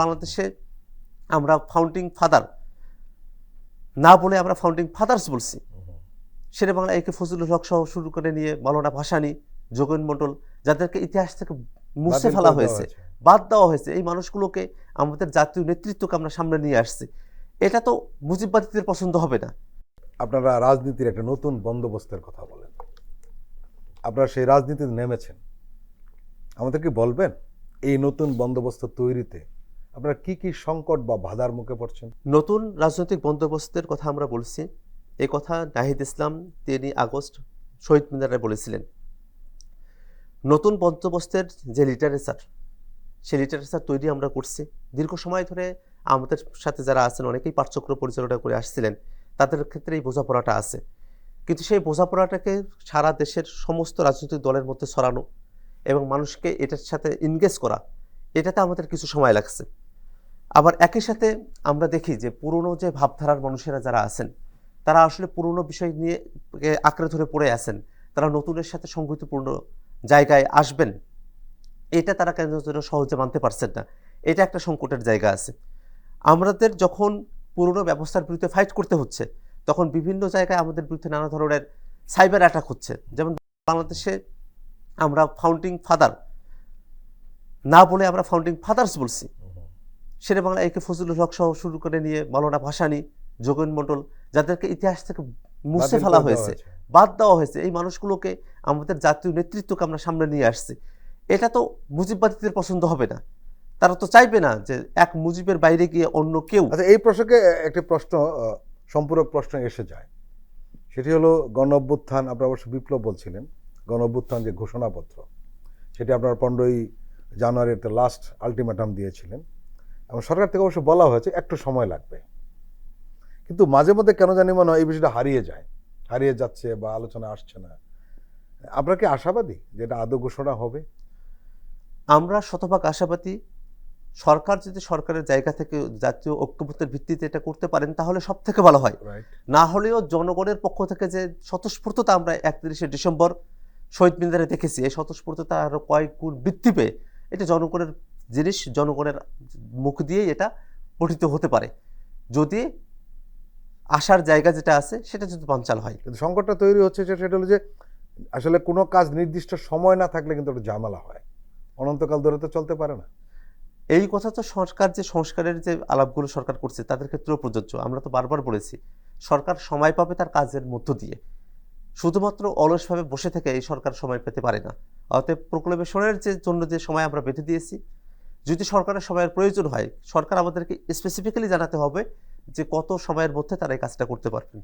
বাংলাদেশে আমরা founding father না বলে আমরা ফাউন্ডিং ফাদার্স বলছি। শেরে বাংলা একে ফজলুল হক সহ শুরু করে নিয়ে মাওলানা ভাসানী, যোগেন মণ্ডল, যাদেরকে ইতিহাস থেকে মুছে ফেলা হয়েছে, বাদ দেওয়া হয়েছে, এই মানুষগুলোকে আমাদের জাতীয় নেতৃত্বকে আমরা সামনে নিয়ে আসছি। এটা তো মুজিববাদীদের পছন্দ হবে না। আপনারা রাজনীতির একটা নতুন বন্দোবস্তের কথা বলেন, আপনারা সেই রাজনীতিতে নেমেছেন, আমাদেরকে বলবেন এই নতুন বন্দোবস্ত তৈরিতে আপনারা কি কি সংকট বা বাধার মুখে পড়ছেন? নতুন রাজনৈতিক বন্দোবস্তের কথা আমরা বলছি, এই কথা নাহিদ ইসলাম 3 আগস্ট শহীদ মিনারে বলেছিলেন। নতুন বন্দোবস্তের যে লিটারেচার, সেই লিটারেচার তৈরি আমরা করছি। দীর্ঘ সময় ধরে আমাদের সাথে যারা আছেন অনেকেই পাঠচক্র পরিচালনা করে আসছিলেন, তাদের ক্ষেত্রে এই বোঝাপড়াটা আছে। কিন্তু সেই বোঝাপড়াটাকে সারা দেশের সমস্ত রাজনৈতিক দলের মধ্যে ছড়ানো এবং মানুষকে এটার সাথে এনগেজ করা, এটাতে আমাদের কিছু সময় লাগছে। আবার একই সাথে আমরা দেখি যে পুরনো যে ভাবধারার মানুষেরা যারা আছেন, তারা আসলে পুরনো বিষয় নিয়ে আঁকড়ে ধরে পড়ে আছেন। তারা নতুনের সাথে সংগতিপূর্ণ জায়গায় আসবেন, এটা তারা কেন সহজে মানতে পারছেন না। এটা একটা সংকটের জায়গা আছে। আমাদের যখন পুরনো ব্যবস্থার বিরুদ্ধে ফাইট করতে হচ্ছে, তখন বিভিন্ন জায়গায় আমাদের বিরুদ্ধে নানা ধরনের সাইবার অ্যাটাক হচ্ছে। যেমন বাংলাদেশে আমরা ফাউন্ডিং ফাদার না বলে আমরা ফাউন্ডিং ফাদার্স বলছি। শেরে বাংলা একে ফজলুল হক সহ শুরু করে নিয়ে মাওলানা ভাসানী, যোগেন মণ্ডল, যাদেরকে ইতিহাস থেকে মুছে ফেলা হয়েছে, বাদ দেওয়া হয়েছে, এই মানুষগুলোকে আমাদের জাতীয় নেতৃত্বকে আমরা সামনে নিয়ে আসছি। এটা তো মুজিববাদীদের পছন্দ হবে না। তারা তো চাইবে না যে এক মুজিবের বাইরে গিয়ে অন্য কেউ। আচ্ছা, এই প্রসঙ্গে একটি প্রশ্ন, সম্পূরক প্রশ্ন এসে যায়, সেটি হলো গণ অভ্যুত্থান। আপনারা অবশ্য বিপ্লব বলছিলেন, গণ অভ্যুত্থান যে ঘোষণাপত্র, সেটি আপনারা 15ই জানুয়ারিতে লাস্ট আলটিমেটাম দিয়েছিলেন এবং সরকার থেকে অবশ্য বলা হয়েছে একটু সময় লাগবে, কিন্তু মাঝে মধ্যে কেন জানি মনে হয় এই বিষয়টা হারিয়ে যাচ্ছে বা আলোচনা আসছে না। আপনারা কি আশাবাদী যে এটা আদৌ ঘোষণা হবে? আমরা শতভাগ আশাবাদী। সরকার যদি সরকারের জায়গা থেকে জাতীয় ঐক্যবদ্ধের ভিত্তিতে এটা করতে পারেন তাহলে সব থেকে ভালো হয়। না হলেও জনগণের পক্ষ থেকে যে স্বতঃস্ফূর্ততা আমরা 31শে ডিসেম্বর শহীদ মিনারে দেখেছি, এই স্বতঃস্ফূর্ততা আরো কয়েক গুণ বৃদ্ধি পেয়ে এটা জনগণের জিনিস, জনগণের মুখ দিয়েই এটা পঠিত হতে পারে, যদি আসার জায়গা যেটা আছে সেটা যদি বানচাল হয়। কিন্তু সংকটটা তৈরি হচ্ছে সেটা হলো যে আসলে কোনো কাজ নির্দিষ্ট সময় না থাকলে কিন্তু একটা ঝামেলা হয়, অনন্তকাল ধরে তো চলতে পারে না। এই কথা তো সরকার যে সংস্কারের যে আলাপগুলো সরকার করছে তাদের ক্ষেত্রেও প্রযোজ্য। আমরা তো বারবার বলেছি, সরকার সময় পাবে তার কাজের মধ্য দিয়ে, শুধুমাত্র অলসভাবে বসে থেকে এই সরকার সময় পেতে পারে না। অতএব প্রোক্লেমেশনের জন্য যে সময় আমরা বেঁধে দিয়েছি, যদি সরকারের সময়ের প্রয়োজন হয়, সরকার আমাদেরকে স্পেসিফিক্যালি জানাতে হবে যে কত সময়ের মধ্যে তারা এই কাজটা করতে পারবেন।